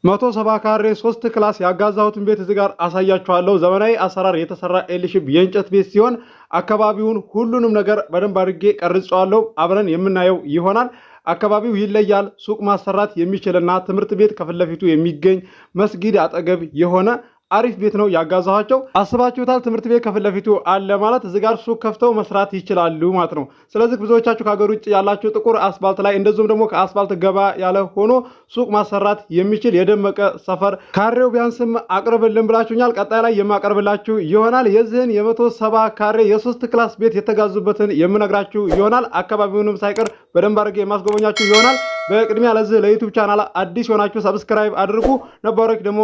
170 ካሬ 3 ክላስ ያጋዛሁትን ቤት እዚህ ጋር አሳያችኋለሁ። ዘመናዊ አሰራር የተሰራ ኤልሺፕ የእንጨት ቤት ሲሆን አካባቢውን ሁሉንም ነገር በደንብ አድርጌ ቀርጬዋለሁ። አብረን የምናየው ይሆናል። አካባቢው ይለያል። ሱቅ ማሰራት የሚችልና ትምህርት ቤት ከፊት ለፊቱ የሚገኝ መስጊድ አጠገብ የሆነ አሪፍ ቤት ነው ያጋዛኋቸው። አስባችሁታል? ትምህርት ቤት ከፊት ለፊቱ አለ ማለት እዚህ ጋር ሱቅ ከፍተው መስራት ይችላሉ ማለት ነው። ስለዚህ ብዙዎቻችሁ ከሀገር ውጭ ያላችሁ ጥቁር አስፋልት ላይ እንደዚሁም ደግሞ ከአስፋልት ገባ ያለ ሆኖ ሱቅ ማሰራት የሚችል የደመቀ ሰፈር ካሬው ቢያንስም አቅርብልን ብላችሁኛል። ቀጣይ ላይ የማቀርብላችሁ ይሆናል። የዚህን የ170 ካሬ የ3 ክላስ ቤት የተጋዙበትን የምነግራችሁ ይሆናል። አካባቢውንም ሳይቀር በደንብ አድርጌ የማስጎበኛችሁ ይሆናል። በቅድሚያ ለዚህ ለዩቲዩብ ቻናል አዲስ ሆናችሁ ሰብስክራይብ አድርጉ፣ ነባሮች ደግሞ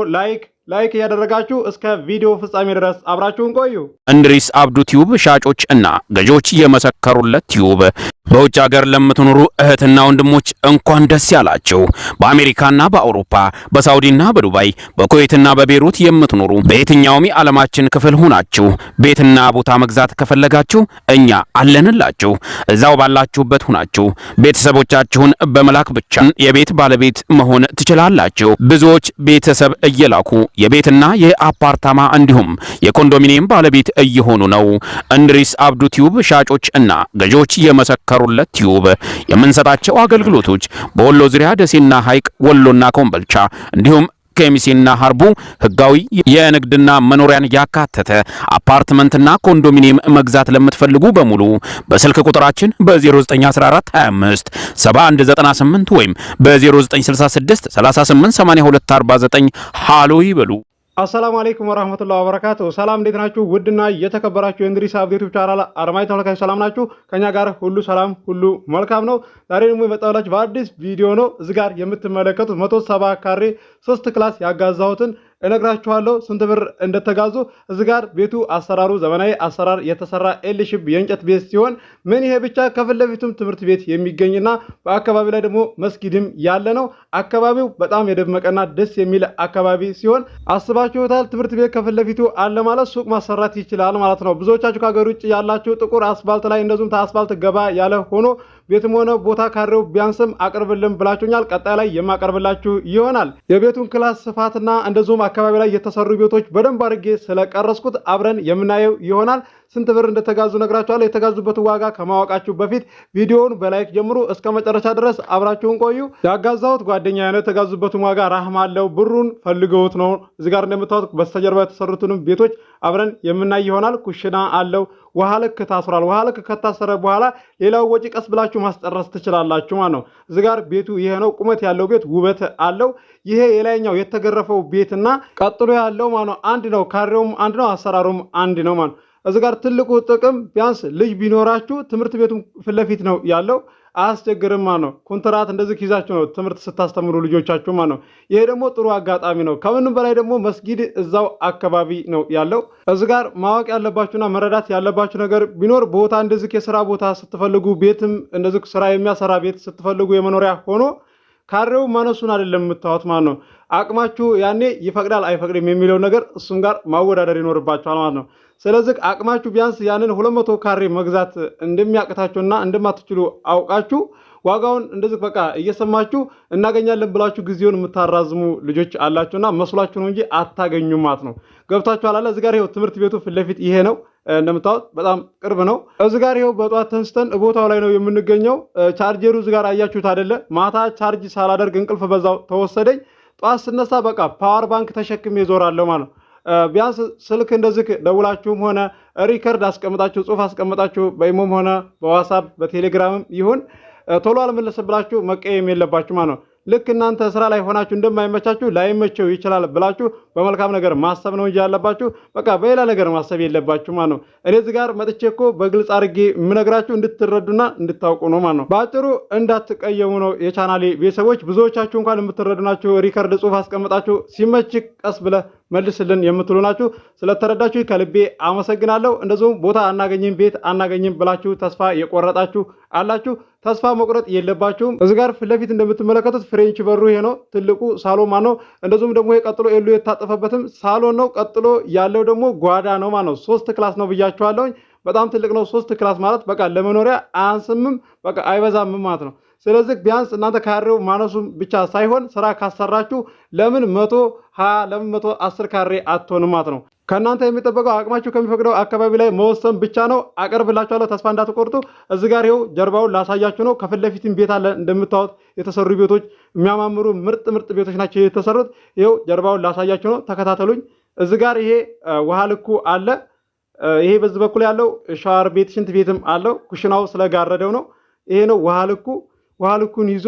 ላይክ ያደረጋችሁ እስከ ቪዲዮ ፍጻሜ ድረስ አብራችሁን ቆዩ። እንድሪስ አብዱ ቲዩብ ሻጮች እና ገዢዎች የመሰከሩለት ቲዩብ። በውጭ ሀገር ለምትኖሩ እህትና ወንድሞች እንኳን ደስ ያላችሁ። በአሜሪካና በአውሮፓ በሳውዲና በዱባይ በኩዌትና በቤሩት የምትኖሩ በየትኛውም የዓለማችን ክፍል ሆናችሁ ቤትና ቦታ መግዛት ከፈለጋችሁ እኛ አለንላችሁ። እዛው ባላችሁበት ሆናችሁ ቤተሰቦቻችሁን በመላክ ብቻ የቤት ባለቤት መሆን ትችላላችሁ። ብዙዎች ቤተሰብ እየላኩ የቤትና የአፓርታማ እንዲሁም የኮንዶሚኒየም ባለቤት እየሆኑ ነው። እንድሪስ አብዱ ቲዩብ ሻጮች እና ገዢዎች የመሰከሩለት ቲዩብ የምንሰጣቸው አገልግሎቶች በወሎ ዙሪያ ደሴና ሐይቅ፣ ወሎና ኮምቦልቻ እንዲሁም ከሚሴና ሀርቡ ህጋዊ የንግድና መኖሪያን ያካተተ አፓርትመንትና ኮንዶሚኒየም መግዛት ለምትፈልጉ በሙሉ በስልክ ቁጥራችን በ0914 25 7198 ወይም በ0966 38 82 49 ሃሎ ይበሉ። አሰላሙ አለይኩም ወራህመቱላሂ ወበረካቱ። ሰላም እንዴት ናችሁ? ውድና የተከበራችሁ የእንድሪስ አብዱ ዩቲዩብ ቻናል አድማጭ ተመልካቾች ሰላም ናችሁ? ከኛ ጋር ሁሉ ሰላም ሁሉ መልካም ነው። ዛሬ ደግሞ የመጣሁላችሁ በአዲስ ቪዲዮ ነው። እዚህ ጋር የምትመለከቱት 170 ካሬ 3 ክላስ ያጋዛሁትን እነግራችኋለሁ ስንት ብር እንደተጋዙ። እዚህ ጋር ቤቱ አሰራሩ ዘመናዊ አሰራር የተሰራ ኤልሺፕ የእንጨት ቤት ሲሆን ምን ይሄ ብቻ ከፊት ለፊቱም ትምህርት ቤት የሚገኝና በአካባቢ ላይ ደግሞ መስጊድም ያለ ነው። አካባቢው በጣም የደመቀና ደስ የሚል አካባቢ ሲሆን አስባችሁታል? ትምህርት ቤት ከፊት ለፊቱ አለ ማለት ሱቅ ማሰራት ይችላል ማለት ነው። ብዙዎቻችሁ ከሀገር ውጭ ያላችሁ ጥቁር አስፋልት ላይ እንደዚሁም ከአስፋልት ገባ ያለ ሆኖ ቤትም ሆነ ቦታ ካሬው ቢያንስም አቅርብልን ብላችሁኛል። ቀጣይ ላይ የማቀርብላችሁ ይሆናል። የቤቱን ክላስ ስፋትና እንደዚሁም አካባቢ ላይ የተሰሩ ቤቶች በደንብ አድርጌ ስለቀረስኩት አብረን የምናየው ይሆናል። ስንት ብር እንደተጋዙ ነግራችኋለሁ። የተጋዙበትን ዋጋ ከማወቃችሁ በፊት ቪዲዮውን በላይክ ጀምሩ፣ እስከ መጨረሻ ድረስ አብራችሁን ቆዩ። ያጋዛሁት ጓደኛዬ ነው። የተጋዙበትን ዋጋ ራህማ አለው፣ ብሩን ፈልገውት ነው። እዚህ ጋር እንደምታዩት በስተጀርባ የተሰሩትንም ቤቶች አብረን የምናይ ይሆናል። ኩሽና አለው። ውሃ ልክ ታስሯል። ውሃ ልክ ከታሰረ በኋላ ሌላው ወጪ ቀስ ብላችሁ ማስጨረስ ትችላላችሁ ማለት ነው። እዚህ ጋር ቤቱ ይሄ ነው። ቁመት ያለው ቤት ውበት አለው። ይሄ የላይኛው የተገረፈው ቤትና ቀጥሎ ያለው ማለት ነው አንድ ነው። ካሬውም አንድ ነው፣ አሰራሩም አንድ ነው ማለት ነው። እዚህ ጋር ትልቁ ጥቅም ቢያንስ ልጅ ቢኖራችሁ ትምህርት ቤቱም ፊት ለፊት ነው ያለው፣ አያስቸግርም ማለት ነው። ኮንትራት እንደዚህ ይዛችሁ ነው ትምህርት ስታስተምሩ ልጆቻችሁ ማለት ነው። ይሄ ደግሞ ጥሩ አጋጣሚ ነው። ከምንም በላይ ደግሞ መስጊድ እዛው አካባቢ ነው ያለው። እዚህ ጋር ማወቅ ያለባችሁና መረዳት ያለባችሁ ነገር ቢኖር ቦታ እንደዚህ የስራ ቦታ ስትፈልጉ፣ ቤትም እንደዚህ ስራ የሚያሰራ ቤት ስትፈልጉ የመኖሪያ ሆኖ ካሬው ማነሱን አይደለም የምታዩት ማለት ነው። አቅማችሁ ያኔ ይፈቅዳል አይፈቅድም የሚለው ነገር እሱም ጋር ማወዳደር ይኖርባችኋል ማለት ነው። ስለዚህ አቅማችሁ ቢያንስ ያንን 200 ካሬ መግዛት እንደሚያቅታችሁና እንደማትችሉ አውቃችሁ ዋጋውን እንደዚህ በቃ እየሰማችሁ እናገኛለን ብላችሁ ጊዜውን የምታራዝሙ ልጆች አላችሁና መስሏችሁ ነው እንጂ አታገኙም ማለት ነው። ገብታችኋል አለ። እዚህ ጋር ይኸው ትምህርት ቤቱ ፊት ለፊት ይሄ ነው እንደምታዩት፣ በጣም ቅርብ ነው። እዚህ ጋር ይኸው በጧት ተንስተን ቦታው ላይ ነው የምንገኘው። ቻርጀሩ እዚህ ጋር አያችሁት አይደለ? ማታ ቻርጅ ሳላደርግ እንቅልፍ በዛው ተወሰደኝ። ጧት ስነሳ በቃ ፓወር ባንክ ተሸክሜ እዞራለሁ ማለት ነው። ቢያንስ ስልክ እንደዚህ ደውላችሁም ሆነ ሪከርድ አስቀምጣችሁ ጽሁፍ አስቀምጣችሁ በኢሞም ሆነ በዋትስአፕ በቴሌግራምም ይሁን ቶሎ አልመለስብላችሁ መቀየም የለባችሁ ማለት ነው። ልክ እናንተ ስራ ላይ ሆናችሁ እንደማይመቻችሁ ላይመቸው ይችላል ብላችሁ በመልካም ነገር ማሰብ ነው እንጂ ያለባችሁ በቃ በሌላ ነገር ማሰብ የለባችሁ ማለት ነው። እኔ እዚህ ጋር መጥቼ እኮ በግልጽ አድርጌ የምነግራችሁ እንድትረዱና እንድታውቁ ነው ማለት ነው። በአጭሩ እንዳትቀየሙ ነው የቻናሌ ቤተሰቦች። ብዙዎቻችሁ እንኳን የምትረዱ ናችሁ። ሪከርድ ጽሁፍ አስቀምጣችሁ ሲመች ቀስ ብለህ መልስልን የምትሉ ናችሁ። ስለተረዳችሁ ከልቤ አመሰግናለሁ። እንደዚሁም ቦታ አናገኝም ቤት አናገኝም ብላችሁ ተስፋ የቆረጣችሁ አላችሁ። ተስፋ መቁረጥ የለባችሁም። እዚህ ጋር ፊት ለፊት እንደምትመለከቱት ፍሬንች በሩ ይሄ ነው። ትልቁ ሳሎን ማለት ነው። እንደዚሁም ደግሞ ቀጥሎ ኤሉ የታጠፈበትም ሳሎን ነው። ቀጥሎ ያለው ደግሞ ጓዳ ነው ማለት ነው። 3 ክላስ ነው ብያችኋለሁ። በጣም ትልቅ ነው። 3 ክላስ ማለት በቃ ለመኖሪያ አያንስምም፣ በቃ አይበዛም ማለት ነው። ስለዚህ ቢያንስ እናንተ ካሬው ማነሱም ብቻ ሳይሆን ስራ ካሰራችሁ ለምን 120 ለምን 110 ካሬ አትሆንም ማለት ነው። ከእናንተ የሚጠበቀው አቅማችሁ ከሚፈቅደው አካባቢ ላይ መወሰን ብቻ ነው። አቀርብላችኋለሁ፣ ተስፋ እንዳትቆርጡ። እዚህ ጋር ይኸው ጀርባውን ላሳያችሁ ነው። ከፊት ለፊትም ቤት አለ እንደምታዩት የተሰሩ ቤቶች የሚያማምሩ ምርጥ ቤቶች ናቸው የተሰሩት። ይኸው ጀርባውን ላሳያችሁ ነው፣ ተከታተሉኝ። እዚህ ጋር ይሄ ውሃ ልኩ አለ። ይሄ በዚህ በኩል ያለው ሻወር ቤት ሽንት ቤትም አለው። ኩሽናው ስለጋረደው ነው። ይሄ ነው ውሃ ልኩ። ውሃ ልኩን ይዞ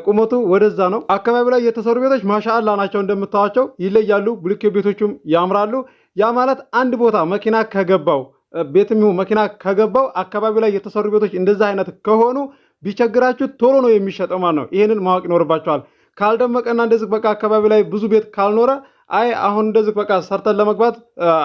ቁመቱ ወደዛ ነው። አካባቢ ላይ የተሰሩ ቤቶች ማሻአላ ናቸው፣ እንደምታዋቸው ይለያሉ። ብሎኬ ቤቶቹም ያምራሉ። ያ ማለት አንድ ቦታ መኪና ከገባው ቤትም ይሁን መኪና ከገባው አካባቢ ላይ የተሰሩ ቤቶች እንደዛ አይነት ከሆኑ ቢቸግራችሁ ቶሎ ነው የሚሸጠው ማለት ነው። ይሄንን ማወቅ ይኖርባችኋል። ካልደመቀና እንደዚህ በቃ አካባቢ ላይ ብዙ ቤት ካልኖረ አይ አሁን እንደዚህ በቃ ሰርተን ለመግባት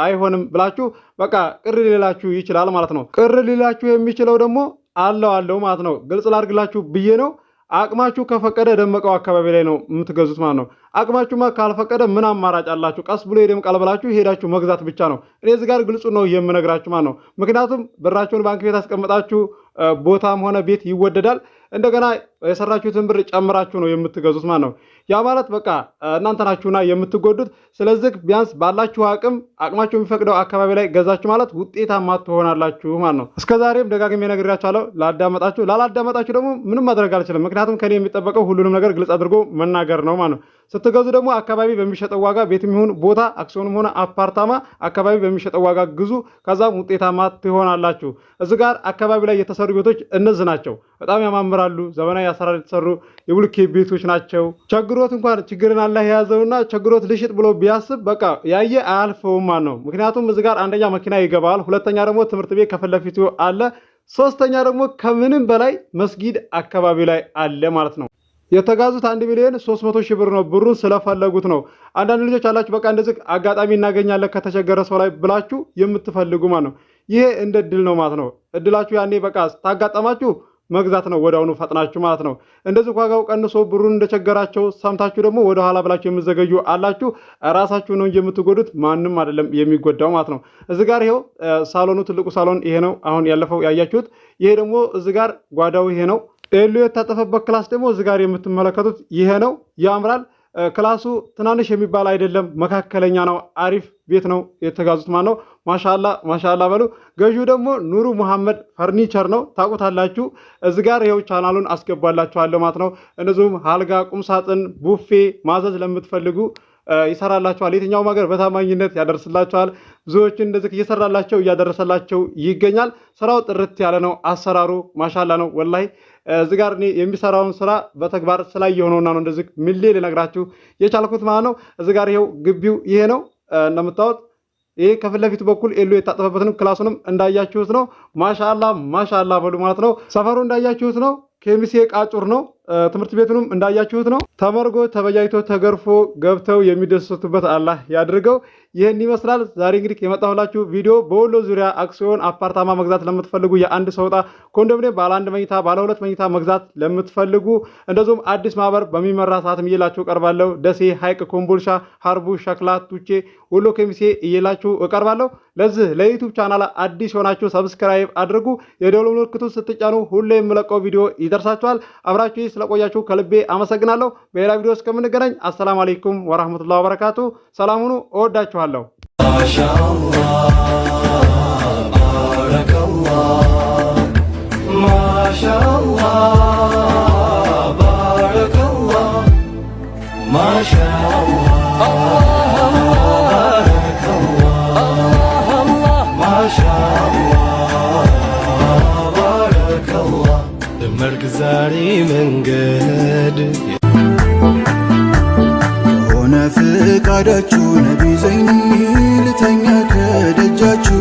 አይሆንም ብላችሁ በቃ ቅር ሊላችሁ ይችላል ማለት ነው። ቅር ሊላችሁ የሚችለው ደግሞ አለው ማለት ነው። ግልጽ ላድርግላችሁ ብዬ ነው። አቅማችሁ ከፈቀደ ደመቀው አካባቢ ላይ ነው የምትገዙት ማለት ነው። አቅማችሁማ ካልፈቀደ ምን አማራጭ አላችሁ? ቀስ ብሎ ይደምቃል ብላችሁ ሄዳችሁ መግዛት ብቻ ነው። እኔ እዚህ ጋር ግልጹ ነው የምነግራችሁ ማለት ነው። ምክንያቱም ብራችሁን ባንክ ቤት አስቀምጣችሁ ቦታም ሆነ ቤት ይወደዳል። እንደገና የሰራችሁትን ብር ጨምራችሁ ነው የምትገዙት ማለት ነው። ያ ማለት በቃ እናንተ ናችሁና የምትጎዱት። ስለዚህ ቢያንስ ባላችሁ አቅማችሁ የሚፈቅደው አካባቢ ላይ ገዛችሁ ማለት ውጤታማ ትሆናላችሁ ማለት ነው። እስከዛሬም ደጋግሜ ነግሬያችኋለሁ። ላላዳመጣችሁ ደግሞ ምንም ማድረግ አልችልም። ምክንያቱም ከኔ የሚጠበቀው ሁሉንም ነገር ግልጽ አድርጎ መናገር ነው ማለት ነው። ስትገዙ ደግሞ አካባቢ በሚሸጠው ዋጋ ቤትም ይሁን ቦታ አክሲዮንም ሆነ አፓርታማ አካባቢ በሚሸጠው ዋጋ ግዙ። ከዛም ውጤታማ ትሆናላችሁ። እዚህ ጋር አካባቢ ላይ የተሰሩ ቤቶች እነዚህ ናቸው። በጣም ያማምራሉ። ዘመናዊ አሰራር የተሰሩ የብሎኬ ቤቶች ናቸው። ቸግሮት እንኳን ችግርን አላህ የያዘውና ቸግሮት ልሽጥ ብሎ ቢያስብ በቃ ያየ አያልፈውም ማለት ነው። ምክንያቱም እዚህ ጋር አንደኛ መኪና ይገባል፣ ሁለተኛ ደግሞ ትምህርት ቤት ከፊት ለፊቱ አለ፣ ሶስተኛ ደግሞ ከምንም በላይ መስጊድ አካባቢ ላይ አለ ማለት ነው። የተጋዙት 1,300,000 ብር ነው። ብሩን ስለፈለጉት ነው። አንዳንድ ልጆች አላችሁ በቃ እንደዚህ አጋጣሚ እናገኛለን ከተቸገረ ሰው ላይ ብላችሁ የምትፈልጉ ማለት ነው። ይሄ እንደ እድል ነው ማለት ነው። እድላችሁ ያኔ በቃ ታጋጠማችሁ መግዛት ነው ወዳውኑ ፈጥናችሁ ማለት ነው። እንደዚህ ዋጋው ቀንሶ ብሩን እንደቸገራቸው ሰምታችሁ ደግሞ ወደ ኋላ ብላችሁ የምትዘገዩ አላችሁ። ራሳችሁ ነው እንጂ የምትጎዱት ማንም አይደለም የሚጎዳው ማለት ነው። እዚህ ጋር ይሄው ሳሎኑ ትልቁ ሳሎን ይሄ ነው። አሁን ያለፈው ያያችሁት። ይሄ ደግሞ እዚህ ጋር ጓዳው ይሄ ነው። ኤሉ የታጠፈበት ክላስ ደግሞ እዚህ ጋር የምትመለከቱት ይሄ ነው። ያምራል። ክላሱ ትናንሽ የሚባል አይደለም፣ መካከለኛ ነው። አሪፍ ቤት ነው የተጋዙት ማለት ነው። ማሻአላ በሉ። ገዢው ደግሞ ኑሩ መሐመድ ፈርኒቸር ነው፣ ታውቁታላችሁ። እዚህ ጋር ይኸው ቻናሉን አስገባላችኋለሁ ማለት ነው። እንደዚሁም አልጋ፣ ቁምሳጥን፣ ቡፌ ማዘዝ ለምትፈልጉ ይሰራላችኋል። የትኛውም ሀገር በታማኝነት ያደርስላችኋል። ብዙዎችን እንደዚህ እየሰራላቸው እያደረሰላቸው ይገኛል። ስራው ጥርት ያለ ነው። አሰራሩ ማሻአላ ነው ወላሂ። እዚህ ጋር እኔ የሚሰራውን ስራ በተግባር ስላየሁ ነውና ነው እንደዚህ ሚሌ ልነግራችሁ የቻልኩት ማለት ነው። እዚህ ጋር ይሄው ግቢው ይሄ ነው እንደምታዩት። ይሄ ከፊት ለፊቱ በኩል ኤሎ የታጠፈበትንም ክላሱንም እንዳያችሁት ነው። ማሻአላ በሉ ማለት ነው። ሰፈሩ እንዳያችሁት ነው። ኬሚሴ ቃጩር ነው። ትምህርት ቤቱንም እንዳያችሁት ነው። ተመርጎ ተበጃጅቶ ተገርፎ ገብተው የሚደሰቱበት አላህ ያድርገው። ይህን ይመስላል ዛሬ እንግዲህ የመጣሁላችሁ ቪዲዮ። በወሎ ዙሪያ አክሲዮን አፓርታማ መግዛት ለምትፈልጉ የአንድ ሰው ዕጣ ኮንዶሚኒየም ባለ 1 መኝታ ባለ 2 መኝታ መግዛት ለምትፈልጉ እንደዚሁም አዲስ ማህበር በሚመራ ሰዓትም እየላችሁ እቀርባለሁ። ደሴ፣ ሐይቅ፣ ኮምቦልሻ፣ ሀርቡ፣ ሸክላ፣ ቱቼ፣ ወሎ ኬሚሴ እየላችሁ እቀርባለሁ። ለዚህ ለዩቲዩብ ቻናል አዲስ ሆናችሁ ሰብስክራይብ አድርጉ። የደወል ምልክቱን ስትጫኑ ሁሌ የምለቀው ቪዲዮ ይደርሳችኋል። አብራችሁ ስለቆያችሁ ከልቤ አመሰግናለሁ። በሌላ ቪዲዮ እስከምንገናኝ አሰላሙ አለይኩም ወራህመቱላሂ ወበረካቱ። ሰላም ሁኑ። እወዳችኋለሁ። ዛሬ መንገድ ከሆነ ፍቃዳችሁ ነቢ ዘይኒ ልተኛ ከደጃችሁ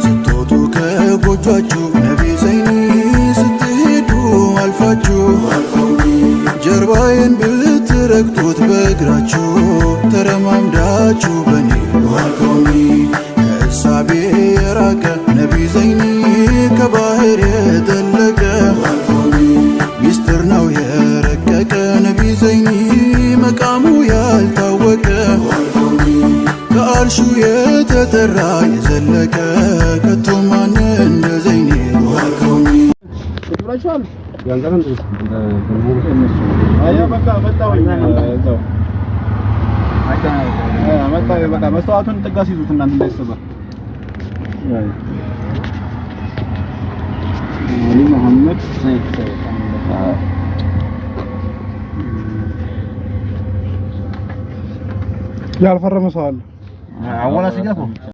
ስትወጡ ከጎጇችሁ ነቢ ዘይኒ ስትሄዱ አልፋችሁ ጀርባዬን ብትረግጡት በእግራችሁ ተረማምዳችሁ በኔ ከእሳቤ የራቀ ነቢ ዘይኒ ከባህር የጠለቀ ሚስጥር ነው የረቀቀ ነቢ ዘይኒ መቃሙ ያልታወቀ ከአርሹ የተጠራ የዘለቀ ከቶ ማን እንደ ዘይኒ ያንተን አያ በቃ መጣውኝ እዛው መጣ በቃ መስዋዕቱን ጥጋስ ይዙት እናንተ እንዳይሰበር አሊ መሐመድ ሰይድ ያልፈረመ ሰው አለ አወላ ሲጋፎ